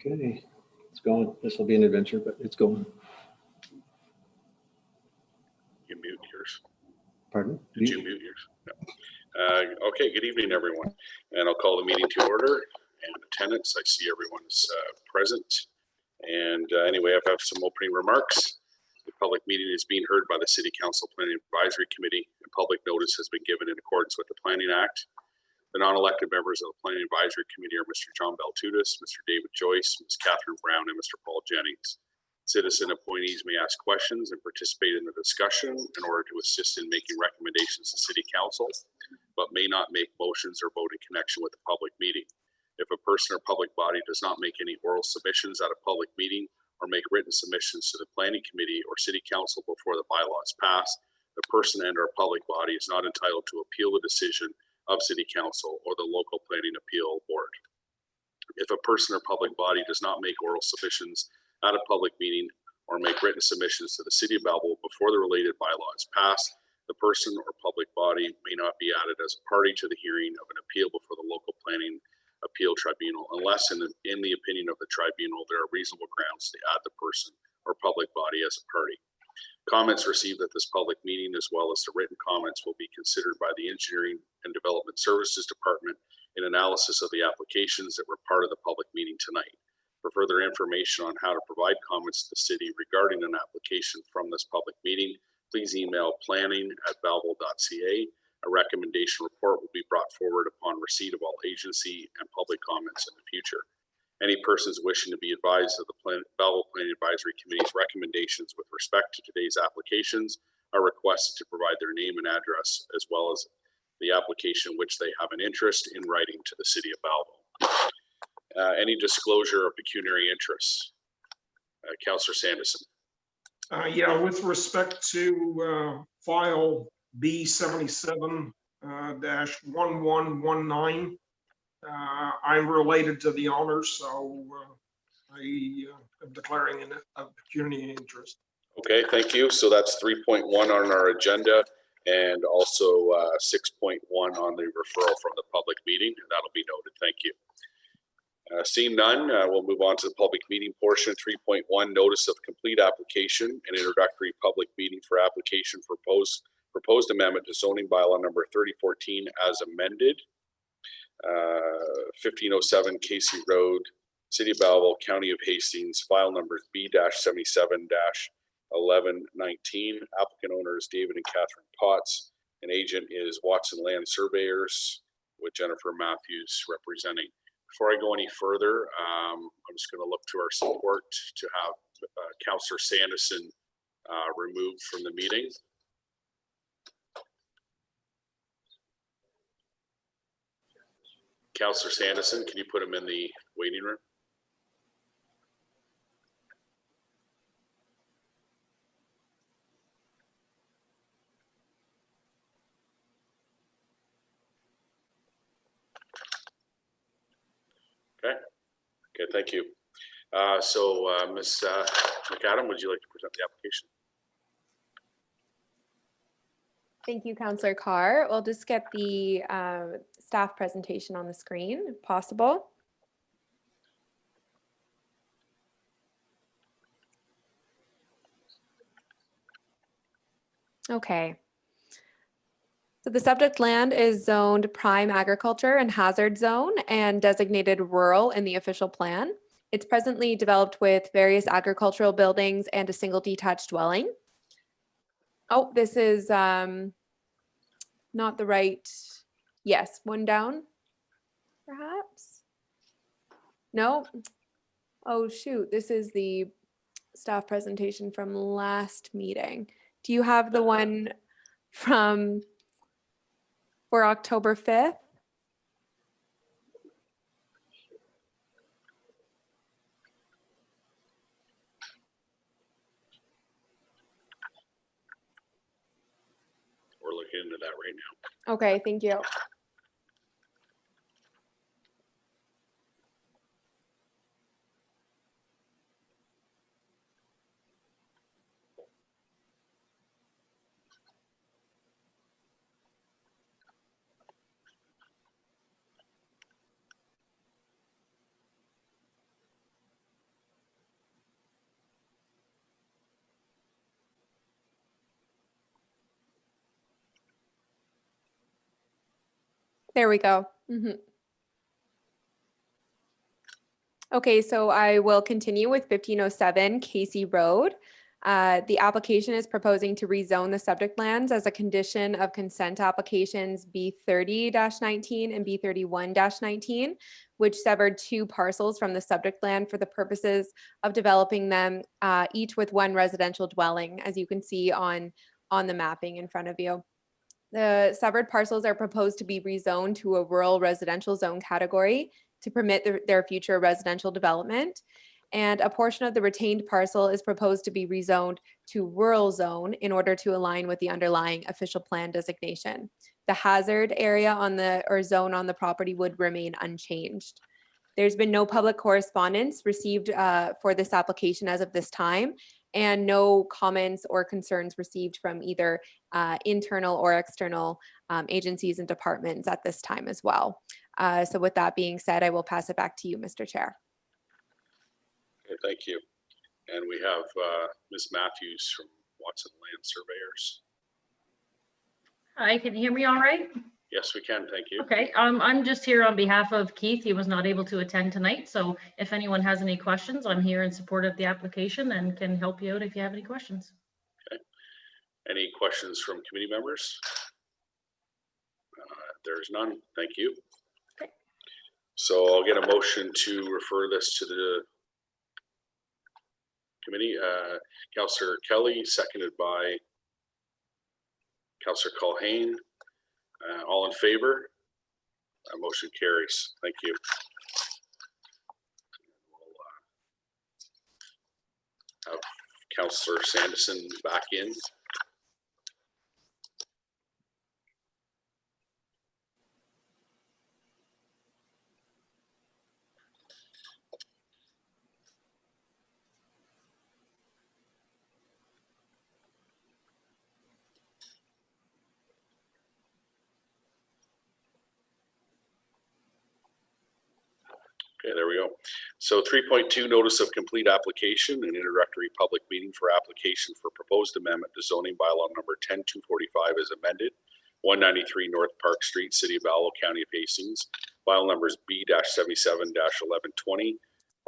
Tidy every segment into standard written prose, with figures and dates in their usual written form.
Okay, it's going. This will be an adventure, but it's going. You mute yours. Pardon? Did you mute yours? No. Okay, good evening, everyone. And I'll call the meeting to order. And attendance, I see everyone's present. And anyway, I have some opening remarks. The public meeting is being heard by the City Council Planning Advisory Committee, and public notice has been given in accordance with the Planning Act. The non-elected members of the Planning Advisory Committee are Mr. John Baltutis, Mr. David Joyce, Ms. Catherine Brown, and Mr. Paul Jennings. Citizen appointees may ask questions and participate in the discussion in order to assist in making recommendations to City Council, but may not make motions or vote in connection with the public meeting. If a person or public body does not make any oral submissions at a public meeting or make written submissions to the Planning Committee or City Council before the bylaw is passed, the person and or public body is not entitled to appeal the decision of City Council or the local planning appeal board. If a person or public body does not make oral submissions at a public meeting or make written submissions to the City of Balboa before the related bylaw is passed, the person or public body may not be added as a party to the hearing of an appeal before the local planning appeal tribunal unless in the opinion of the tribunal there are reasonable grounds to add the person or public body as a party. Comments received at this public meeting as well as the written comments will be considered by the Engineering and Development Services Department in analysis of the applications that were part of the public meeting tonight. For further information on how to provide comments to the city regarding an application from this public meeting, please email planning@balboa.ca. A recommendation report will be brought forward upon receipt of all agency and public comments in the future. Any persons wishing to be advised of the Balboa Planning Advisory Committee's recommendations with respect to today's applications are requested to provide their name and address as well as the application which they have an interest in writing to the City of Balboa. Any disclosure of pecuniary interests? Councillor Sanderson. Yeah, with respect to file B77-1119, I'm related to the owner, so I am declaring a pecuniary interest. Okay, thank you. So that's 3.1 on our agenda and also 6.1 on the referral from the public meeting. That'll be noted. Thank you. Seeing none, we'll move on to the public meeting portion. 3.1, notice of complete application and introductory public meeting for application for proposed amendment to zoning bylaw number 3014 as amended. 1507 Casey Road, City of Balboa, County of Hastings, file numbers B-77-1119. Applicant owner is David and Catherine Potts, and agent is Watson Land Surveyors with Jennifer Matthews representing. Before I go any further, I'm just going to look to our support to have Councillor Sanderson removed from the meeting. Councillor Sanderson, can you put him in the waiting room? Okay, thank you. Ms. McAdam, would you like to present the application? Thank you, Councillor Carr. We'll just get the staff presentation on the screen, if possible. Okay. So the subject land is zoned prime agriculture and hazard zone and designated rural in the official plan. It's presently developed with various agricultural buildings and a single detached dwelling. Oh, this is not the right, yes, one down, perhaps? No? Oh, shoot, this is the staff presentation from last meeting. Do you have the one for October 5th? We're looking into that right now. Okay, thank you. There we go. Okay, so I will continue with 1507 Casey Road. The application is proposing to rezone the subject lands as a condition of consent applications B30-19 and B31-19, which severed 2 parcels from the subject land for the purposes of developing them, each with 1 residential dwelling, as you can see on the mapping in front of you. The severed parcels are proposed to be rezoned to a rural residential zone category to permit their future residential development. And a portion of the retained parcel is proposed to be rezoned to rural zone in order to align with the underlying official plan designation. The hazard area or zone on the property would remain unchanged. There's been no public correspondence received for this application as of this time, and no comments or concerns received from either internal or external agencies and departments at this time as well. So with that being said, I will pass it back to you, Mr. Chair. Okay, thank you. And we have Ms. Matthews from Watson Land Surveyors. Hi, can you hear me all right? Yes, we can. Thank you. Okay, I'm just here on behalf of Keith. He was not able to attend tonight. So if anyone has any questions, I'm here in support of the application and can help you out if you have any questions. Okay. Any questions from committee members? There's none. Thank you. Okay. So I'll get a motion to refer this to the committee. Councillor Kelly, seconded by Councillor Culhane. All in favor? Motion carries. Thank you. We'll have Councillor Sanderson back in. Okay, there we go. So 3.2, notice of complete application and introductory public meeting for application for proposed amendment to zoning bylaw number 10245 as amended, 193 North Park Street, City of Balboa, County of Hastings. File numbers B-77-1120.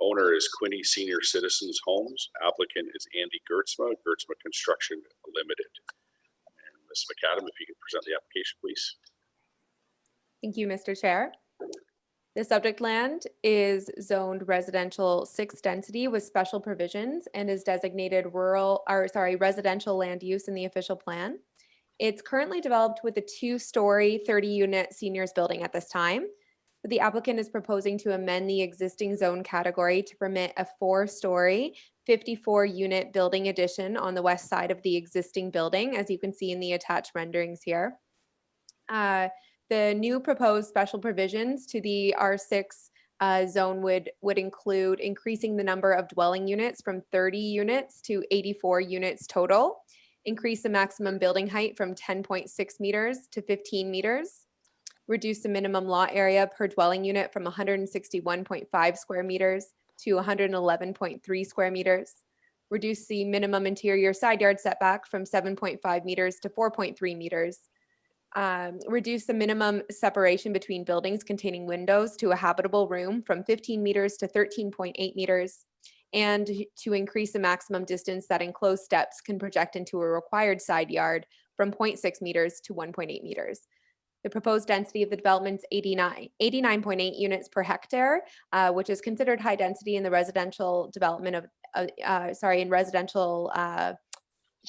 Owner is Quinny Senior Citizens Homes. Applicant is Andy Gertzma, Gertzma Construction Limited. And Ms. McAdam, if you can present the application, please. Thank you, Mr. Chair. The subject land is zoned residential 6 density with special provisions and is designated residential land use in the official plan. It's currently developed with a 2-story, 30-unit seniors building at this time. The applicant is proposing to amend the existing zone category to permit a 4-story, 54-unit building addition on the west side of the existing building, as you can see in the attached renderings here. The new proposed special provisions to the R6 zone would include increasing the number of dwelling units from 30 units to 84 units total, increase the maximum building height from 10.6 meters to 15 meters, reduce the minimum lot area per dwelling unit from 161.5 square meters to 111.3 square meters, reduce the minimum interior side yard setback from 7.5 meters to 4.3 meters, reduce the minimum separation between buildings containing windows to a habitable room from 15 meters to 13.8 meters, and to increase the maximum distance that enclosed steps can project into a required side yard from 0.6 meters to 1.8 meters. The proposed density of the development is 89.8 units per hectare, which is considered high density in the residential development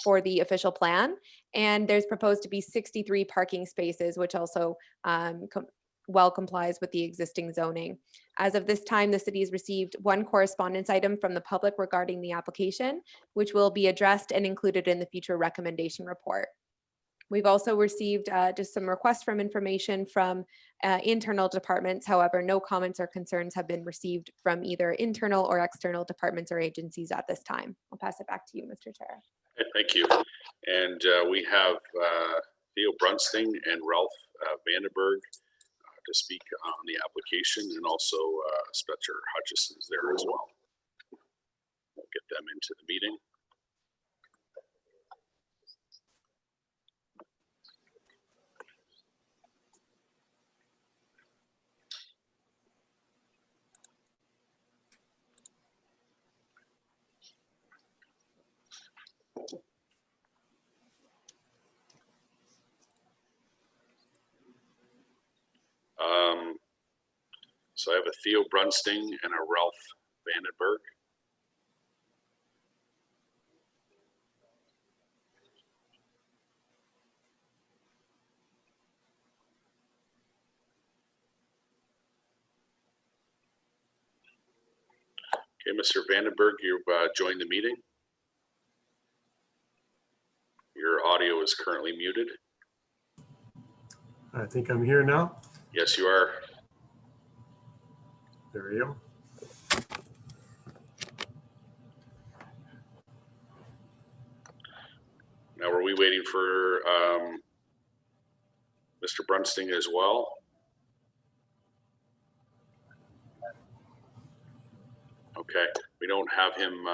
for the official plan. And there's proposed to be 63 parking spaces, which also complies with the existing zoning. As of this time, the city has received 1 correspondence item from the public regarding the application, which will be addressed and included in the future recommendation report. We've also received just some requests from information from internal departments. However, no comments or concerns have been received from either internal or external departments or agencies at this time. I'll pass it back to you, Mr. Chair. Okay, thank you. And we have Theo Brunsting and Ralph Vandenberg to speak on the application, and also Spencer Hutchison is there as well. We'll get them into the meeting. So I have a Theo Brunsting and a Ralph Vandenberg. Okay, Mr. Vandenberg, you've joined the meeting. Your audio is currently muted. I think I'm here now. Yes, you are. There we go. Now, are we waiting for Mr. Brunsting as well? Okay, we don't have him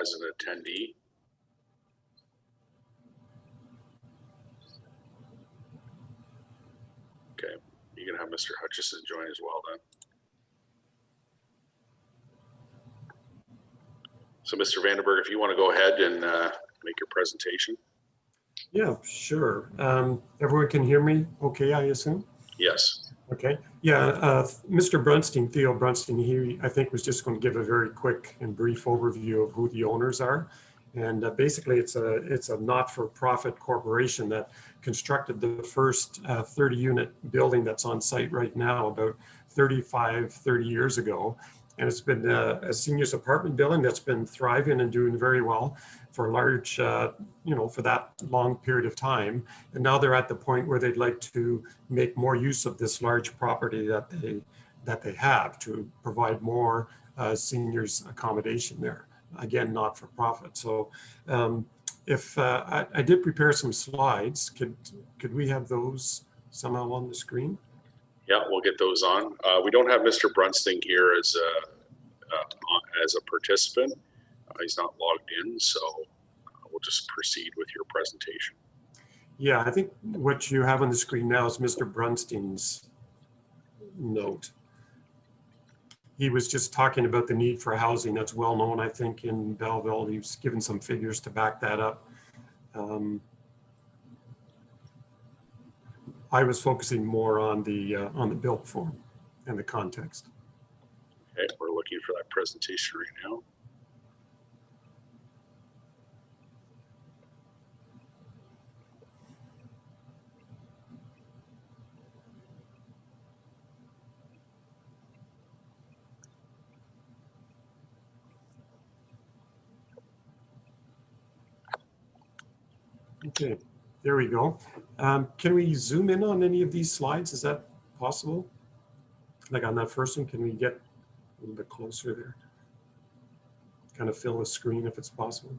as an attendee. Okay, you can have Mr. Hutchison join as well then. So Mr. Vandenberg, if you want to go ahead and make your presentation. Yeah, sure. Everyone can hear me okay, I assume? Yes. Okay. Yeah, Mr. Brunsting, Theo Brunsting, he, I think, was just going to give a very quick and brief overview of who the owners are. And basically, it's a not-for-profit corporation that constructed the first 30-unit building that's on site right now about 30 years ago. And it's been a seniors apartment building that's been thriving and doing very well for a large, for that long period of time. And now they're at the point where they'd like to make more use of this large property that they have to provide more seniors accommodation there. Again, not for profit. So if I did prepare some slides, could we have those somehow on the screen? Yeah, we'll get those on. We don't have Mr. Brunsting here as a participant. He's not logged in, so we'll just proceed with your presentation. Yeah, I think what you have on the screen now is Mr. Brunsting's note. He was just talking about the need for housing that's well known, I think, in Belleville. He's given some figures to back that up. I was focusing more on the built form and the context. Okay, we're looking for that presentation right now. Okay, there we go. Can we zoom in on any of these slides? Is that possible? Like on that first one, can we get a little bit closer there? Kind of fill the screen if it's possible.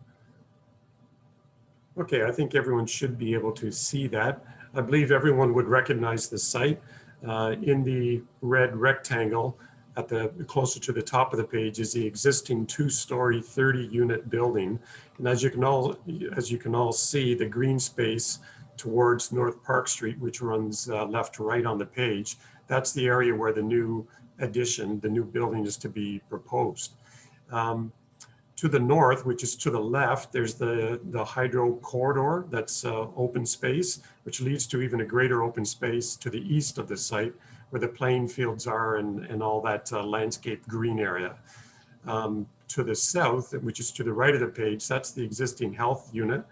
Okay, I think everyone should be able to see that. I believe everyone would recognize the site. In the red rectangle at the closer to the top of the page is the existing two-story 30-unit building. And as you can all see, the green space towards North Park Street, which runs left to right on the page, that's the area where the new addition, the new building, is to be proposed. To the north, which is to the left, there's the hydro corridor that's open space, which leads to even a greater open space to the east of the site, where the playing fields are and all that landscape green area. To the south, which is to the right of the page, that's the existing health unit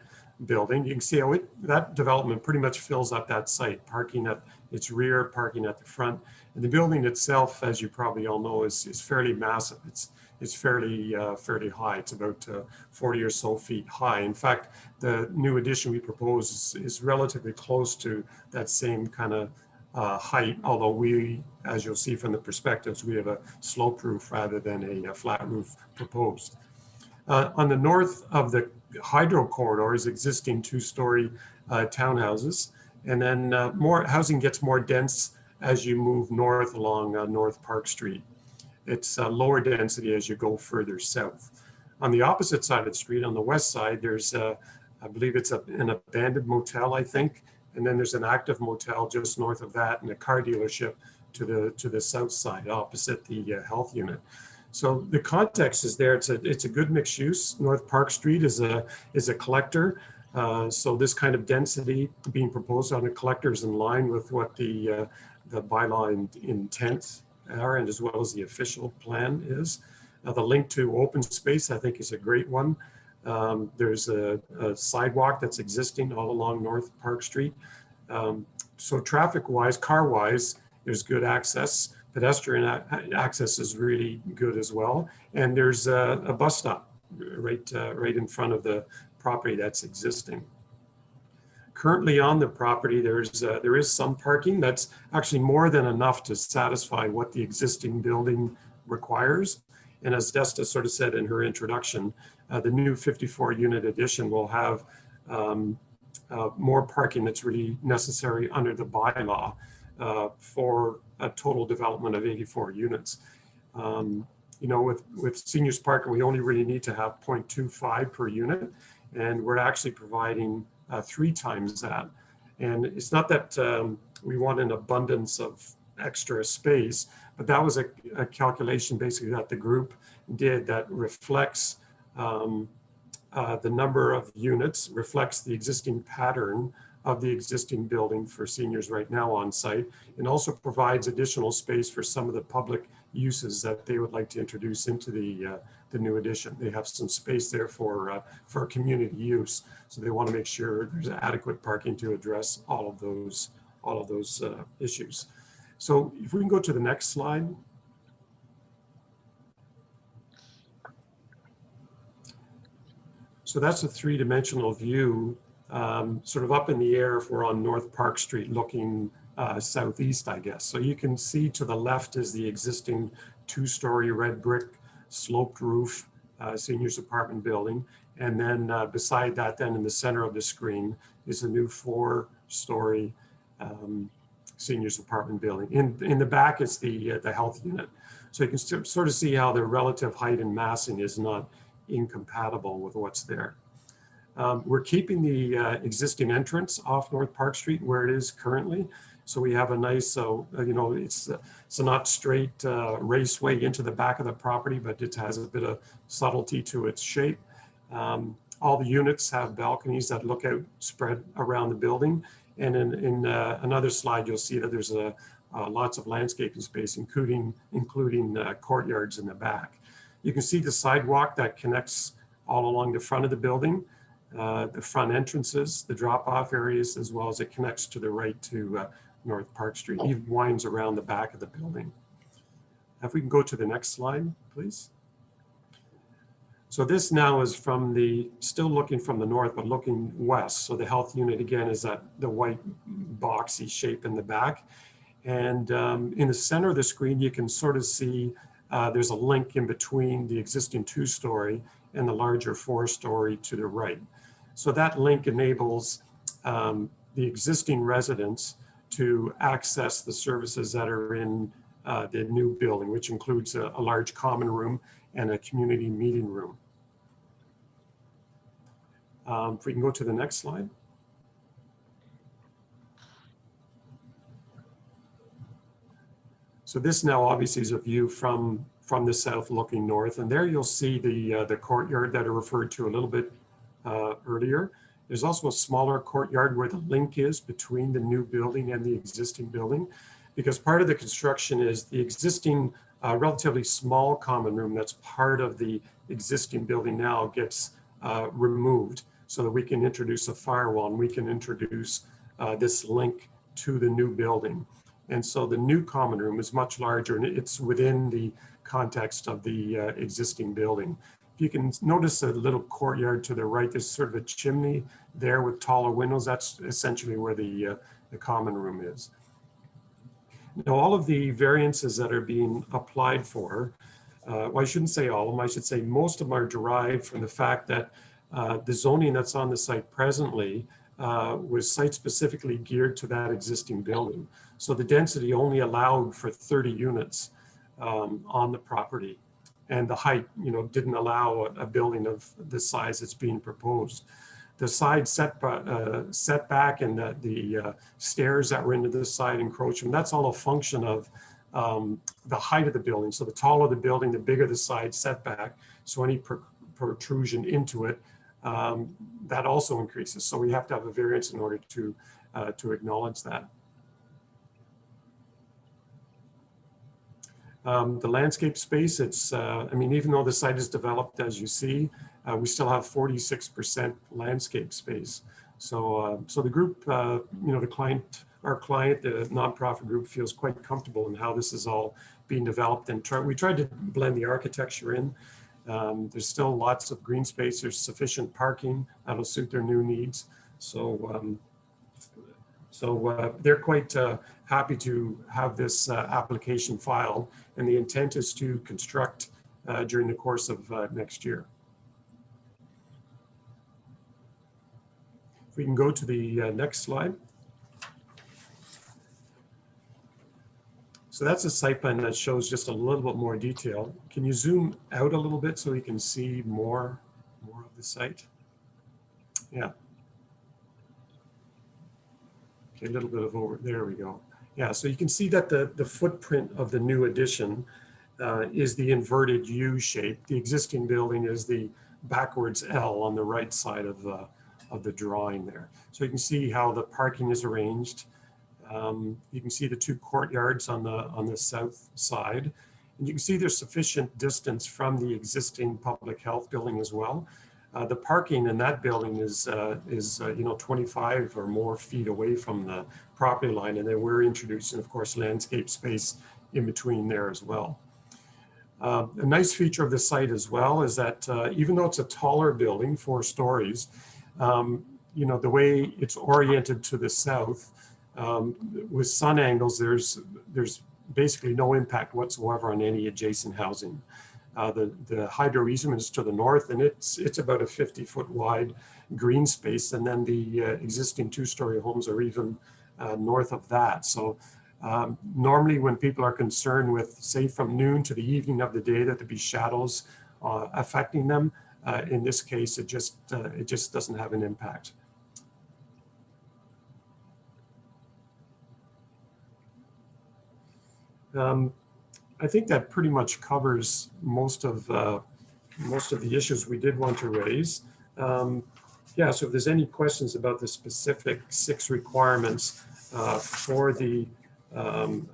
building. You can see how that development pretty much fills up that site, parking at its rear, parking at the front. And the building itself, as you probably all know, is fairly massive. It's fairly high. It's about 40 or so feet high. In fact, the new addition we propose is relatively close to that same kind of height, although we, as you'll see from the perspectives, we have a slope roof rather than a flat roof proposed. On the north of the hydro corridor is existing two-story townhouses, and then more housing gets more dense as you move north along North Park Street. It's lower density as you go further south. On the opposite side of the street, on the west side, there's I believe it's an abandoned motel, I think, and then there's an active motel just north of that, and a car dealership to the south side, opposite the health unit. So the context is there. It's a good mixed use. North Park Street is a collector. So this kind of density being proposed on a collector is in line with what the bylaw intent our end as well as the official plan is. The link to open space, I think, is a great one. There's a sidewalk that's existing all along North Park Street. So traffic-wise, car-wise, there's good access. Pedestrian access is really good as well. And there's a bus stop right in front of the property that's existing. Currently on the property, there is some parking that's actually more than enough to satisfy what the existing building requires. And as Desta sort of said in her introduction, the new 54 unit addition will have more parking that's really necessary under the bylaw for a total development of 84 units. You know, with seniors parking, we only really need to have 0.25 per unit, and we're actually providing 3 times that. And it's not that we want an abundance of extra space, but that was a calculation basically that the group did that reflects the number of units, reflects the existing pattern of the existing building for seniors right now on site, and also provides additional space for some of the public uses that they would like to introduce into the new addition. They have some space there for community use, so they want to make sure there's adequate parking to address all of those issues. So if we can go to the next slide. So that's a 3-dimensional view, sort of up in the air if we're on North Park Street looking southeast, I guess. So you can see to the left is the existing 2-story red brick sloped roof seniors apartment building. And then beside that, then in the center of the screen is a new 4-story seniors apartment building. In the back is the health unit. So you can sort of see how the relative height and massing is not incompatible with what's there. We're keeping the existing entrance off North Park Street where it is currently. So we have a nice, you know, it's not straight raceway into the back of the property, but it has a bit of subtlety to its shape. All the units have balconies that look out, spread around the building. And in another slide, you'll see that there's lots of landscaping space, including courtyards in the back. You can see the sidewalk that connects all along the front of the building, the front entrances, the drop-off areas, as well as it connects to the right to North Park Street, even winds around the back of the building. If we can go to the next slide, please. So this now is from still looking from the north, but looking west. So the health unit again is that the white boxy shape in the back. And in the center of the screen, you can sort of see there's a link in between the existing 2-story and the larger 4-story to the right. So that link enables the existing residents to access the services that are in the new building, which includes a large common room and a community meeting room. If we can go to the next slide. So this now obviously is a view from the south looking north, and there you'll see the courtyard that I referred to a little bit earlier. There's also a smaller courtyard where the link is between the new building and the existing building, because part of the construction is the existing relatively small common room that's part of the existing building now gets removed so that we can introduce a firewall and we can introduce this link to the new building. And so the new common room is much larger and it's within the context of the existing building. If you can notice a little courtyard to the right, there's sort of a chimney there with taller windows. That's essentially where the common room is. Now, all of the variances that are being applied for, well, I shouldn't say all of them, I should say most of them are derived from the fact that the zoning that's on the site presently was site specifically geared to that existing building. So the density only allowed for 30 units on the property. And the height, you know, didn't allow a building of the size that's being proposed. The side setback and the stairs that were into the side encroachment, that's all a function of the height of the building. So the taller the building, the bigger the side setback. So any protrusion into it, that also increases. So we have to have a variance in order to acknowledge that. The landscape space, it's, I mean, even though the site is developed, as you see, we still have 46% landscape space. So, so the group, you know, our client, the nonprofit group, feels quite comfortable in how this is all being developed. And we tried to blend the architecture in. There's still lots of green space. There's sufficient parking that'll suit their new needs. So, they're quite happy to have this application filed, and the intent is to construct during the course of next year. If we can go to the next slide. So that's a site plan that shows just a little bit more detail. Can you zoom out a little bit so we can see more of the site? Yeah. Okay, a little bit of over, there we go. Yeah, so you can see that the footprint of the new addition is the inverted U shape. The existing building is the backwards L on the right side of the drawing there. So you can see how the parking is arranged. You can see the two courtyards on the south side. And you can see there's sufficient distance from the existing public health building as well. The parking in that building is you know, 25 or more feet away from the property line, and then we're introducing, of course, landscape space in between there as well. A nice feature of the site as well is that even though it's a taller building, 4 stories, you know, the way it's oriented to the south, with sun angles, there's basically no impact whatsoever on any adjacent housing. The hydro easement is to the north, and it's about a 50-foot wide green space, and then the existing 2-story homes are even north of that. So normally when people are concerned with, say, from noon to the evening of the day, that there be shadows affecting them, in this case, it just doesn't have an impact. I think that pretty much covers most of the issues we did want to raise. Yeah, so if there's any questions about the specific 6 requirements for the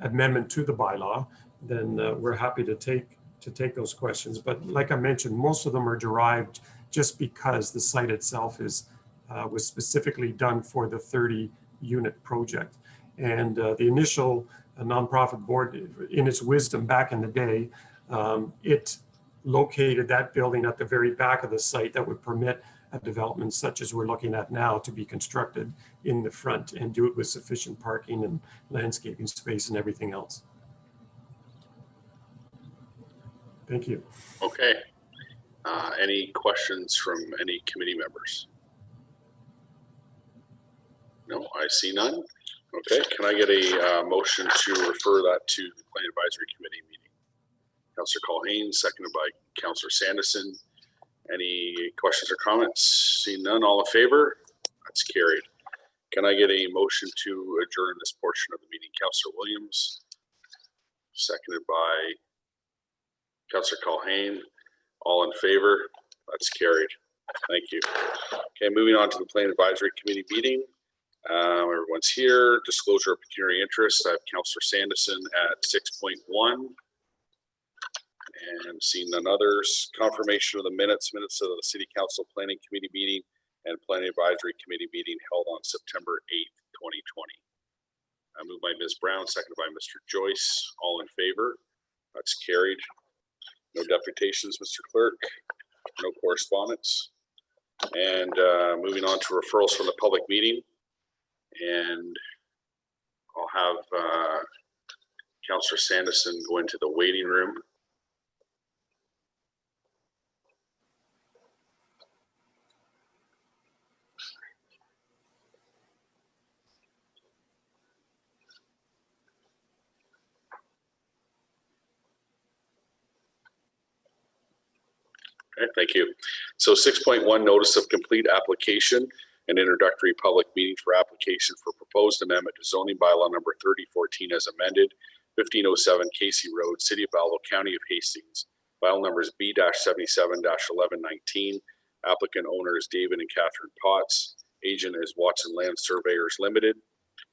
amendment to the bylaw, then we're happy to take those questions. But like I mentioned, most of them are derived just because the site itself was specifically done for the 30-unit project. And the initial nonprofit board, in its wisdom back in the day, it located that building at the very back of the site that would permit a development such as we're looking at now to be constructed in the front and do it with sufficient parking and landscaping space and everything else. Thank you. Okay. Any questions from any committee members? No, I see none. Okay, can I get a motion to refer that to the Plan Advisory Committee meeting? Councillor Culhane, seconded by Councillor Sanderson. Any questions or comments? Seeing none, all in favor? That's carried. Can I get a motion to adjourn this portion of the meeting? Councillor Williams, seconded by Councillor Culhane. All in favor? That's carried. Thank you. Okay, moving on to the Plan Advisory Committee meeting. Everyone's here. Disclosure of pecuniary interest. I have Councillor Sanderson at 6.1. And seeing none others. Confirmation of the minutes of the City Council Planning Committee meeting and Planning Advisory Committee meeting held on September 8th, 2020. Moved by Ms. Brown, seconded by Mr. Joyce. All in favor? That's carried. No deputations, Mr. Clerk. No correspondence. And moving on to referrals from the public meeting. And I'll have Councillor Sanderson go into the waiting room. Okay, thank you. So 6.1, notice of complete application and introductory public meeting for application for proposed amendment to zoning bylaw number 3014 as amended, 1507 Casey Road, City of Balboa, County of Hastings. File numbers B-77-1119. Applicant owner is David and Catherine Potts. Agent is Watson Land Surveyors Limited.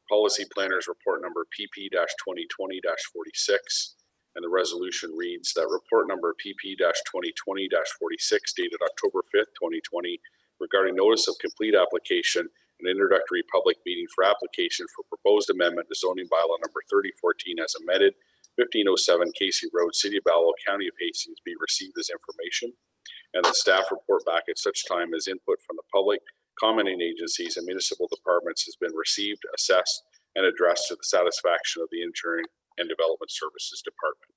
Policy planners report number PP-2020-46. And the resolution reads that report number PP-2020-46 dated October 5th, 2020, regarding notice of complete application and introductory public meeting for application for proposed amendment to zoning bylaw number 3014 as amended, 1507 Casey Road, City of Balboa, County of Hastings, be received as information, and that staff report back at such time as input from the public, commenting agencies, and municipal departments has been received, assessed, and addressed to the satisfaction of the Engineering and Development Services Department.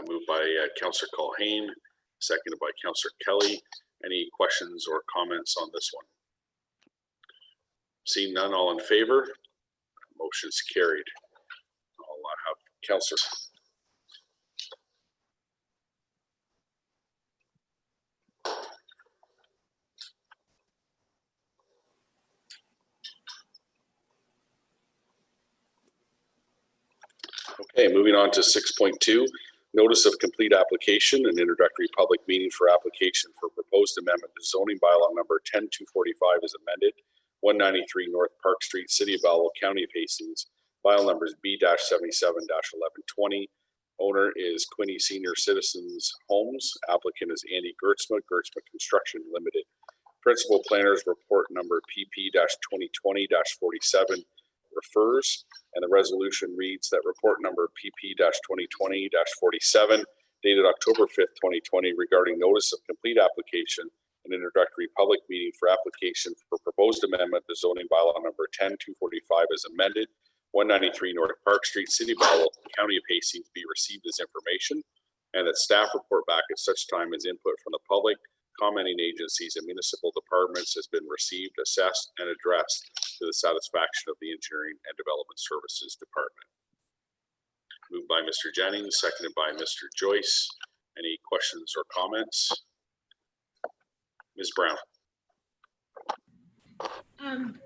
Moved by Councillor Culhane, seconded by Councillor Kelly. Any questions or comments on this one? Seeing none, all in favor? Motion's carried. I'll have Councillor. Okay, moving on to 6.2, notice of complete application and introductory public meeting for application for proposed amendment to zoning bylaw number 10245 is amended, 193 North Park Street, City of Balboa, County of Hastings, file numbers B-77-1120. Owner is Quinny Senior Citizens Homes. Applicant is Andy Gertzma, Gertzma Construction Limited. Principal planners report number PP-2020-47 refers, and the resolution reads that report number PP-2020-47 dated October 5th, 2020 regarding notice of complete application and introductory public meeting for application for proposed amendment to zoning bylaw number 10245 as amended, 193 North Park Street, City of Balboa, County of Hastings be received as information, and that staff report back at such time as input from the public, commenting agencies, and municipal departments has been received, assessed, and addressed to the satisfaction of the Engineering and Development Services Department. Moved by Mr. Jennings, seconded by Mr. Joyce. Any questions or comments? Ms. Brown.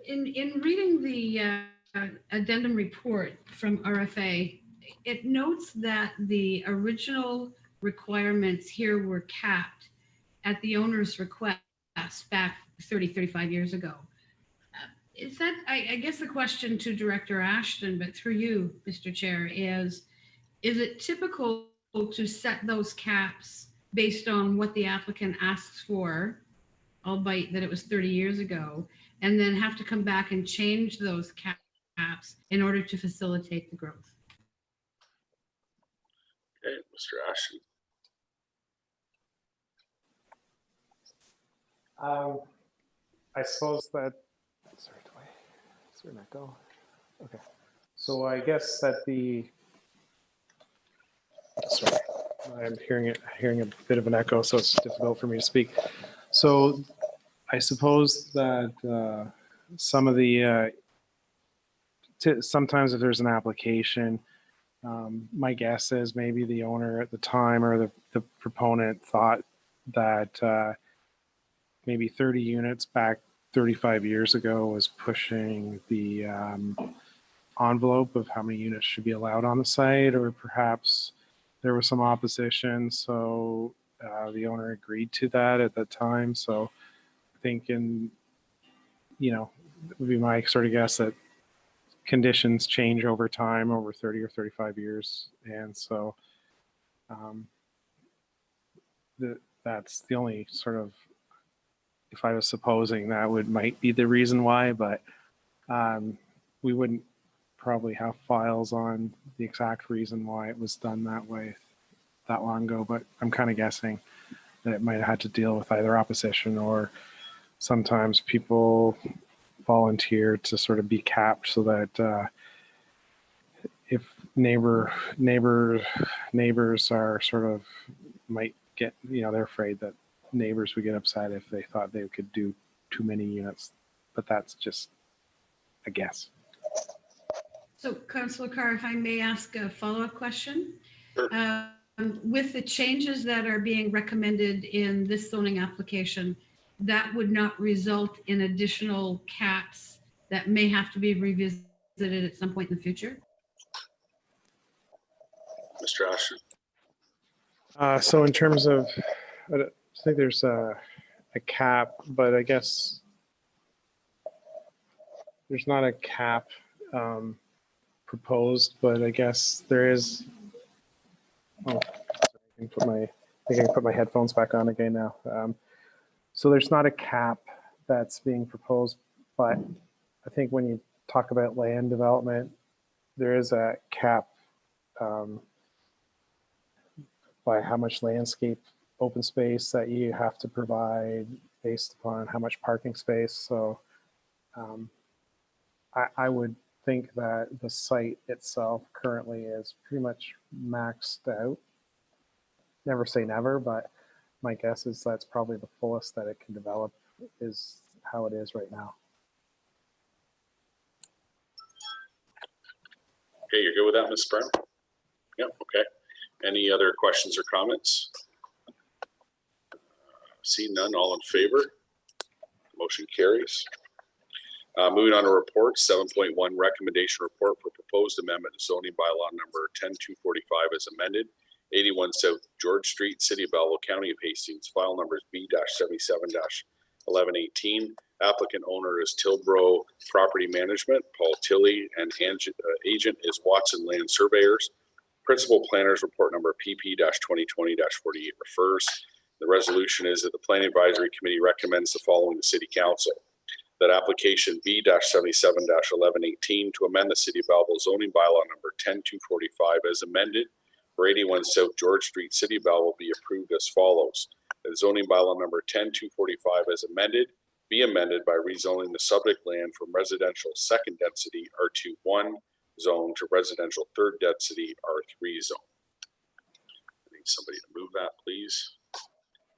In reading the addendum report from RFA, it notes that the original requirements here were capped at the owner's request back 35 years ago. Is that, I guess the question to Director Ashton, but through you, Mr. Chair, is it typical to set those caps based on what the applicant asks for, albeit that it was 30 years ago, and then have to come back and change those caps in order to facilitate the growth? Okay, Mr. Ashton. I suppose that, sorry, is there an echo? Okay. So I guess that sorry, I'm hearing a bit of an echo, so it's difficult for me to speak. So I suppose that some of the, sometimes if there's an application, my guess is maybe the owner at the time or the proponent thought that maybe 30 units back 35 years ago was pushing the envelope of how many units should be allowed on the site, or perhaps there was some opposition, so the owner agreed to that at that time. So I think it would be my sort of guess that conditions change over time, over 30 or 35 years. And so that's the only sort of, if I was supposing that might be the reason why, but we wouldn't probably have files on the exact reason why it was done that way that long ago, but I'm kind of guessing that it might have had to deal with either opposition, or sometimes people volunteer to sort of be capped so that if neighbors are sort of might get, they're afraid that neighbors would get upset if they thought they could do too many units, but that's just a guess. So Councillor Carr, if I may ask a follow-up question. Sure. With the changes that are being recommended in this zoning application, that would not result in additional caps that may have to be revisited at some point in the future? Mr. Ashton. So in terms of, I think there's a cap, but I guess there's not a cap proposed, but I guess there is. Oh, I think I can put my headphones back on again now. So there's not a cap that's being proposed, but I think when you talk about land development, there is a cap by how much landscape open space that you have to provide based upon how much parking space. So I would think that the site itself currently is pretty much maxed out. Never say never, but my guess is that's probably the fullest that it can develop is how it is right now. Okay, you're good with that, Ms. Brown? Yep, okay. Any other questions or comments? See none, all in favor? Motion carries. Moving on to reports, 7.1 recommendation report for proposed amendment to zoning bylaw number 10245 as amended, 81 South George Street, City of Balboa, County of Hastings, file numbers B-77-1118. Applicant owner is Tilbro Property Management, Paul Tilley, and agent is Watson Land Surveyors. Principal planners report number PP-2020-48 refers. The resolution is that the Planning Advisory Committee recommends the following to City Council. That application B-77-1118 to amend the City of Balboa zoning bylaw number 10245 as amended for 81 South George Street, City of Balboa be approved as follows. That zoning bylaw number 10245 as amended be amended by rezoning the subject land from residential second density R21 zone to residential third density R3 zone. I need somebody to move that, please.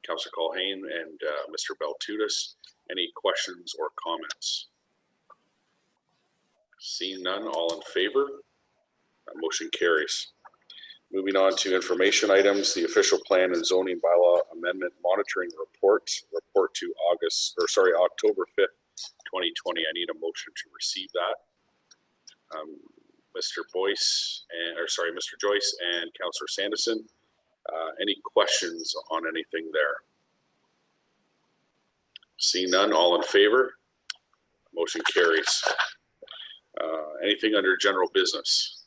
Councillor Culhane and Mr. Baltutis. Any questions or comments? Seeing none, all in favor? That motion carries. Moving on to information items, the official plan and zoning bylaw amendment monitoring report to October 5th, 2020. I need a motion to receive that. Mr. Joyce and Councillor Sanderson, any questions on anything there? See none, all in favor? Motion carries. Anything under general business?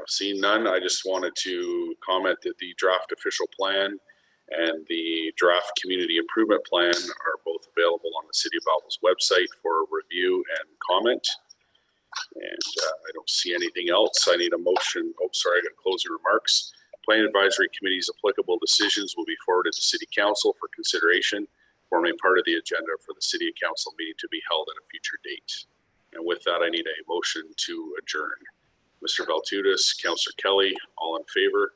Seeing none, I just wanted to comment that the draft official plan and the draft community improvement plan are both available on the City of Balboa's website for review and comment. And I don't see anything else. I need a motion. Oh, sorry, I got closing remarks. Planning Advisory Committee's applicable decisions will be forwarded to City Council for consideration, forming part of the agenda for the City Council meeting to be held at a future date. And with that, I need a motion to adjourn. Mr. Baltutis, Councillor Kelly, all in favor?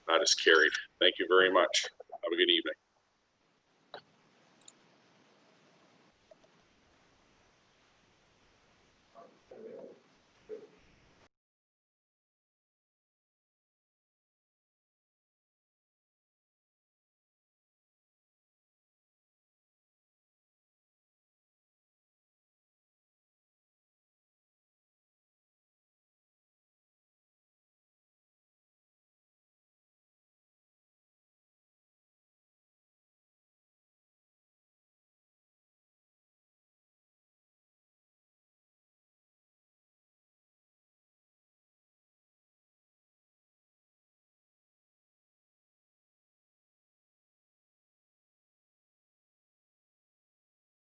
That is carried. Thank you very much. Have a good evening.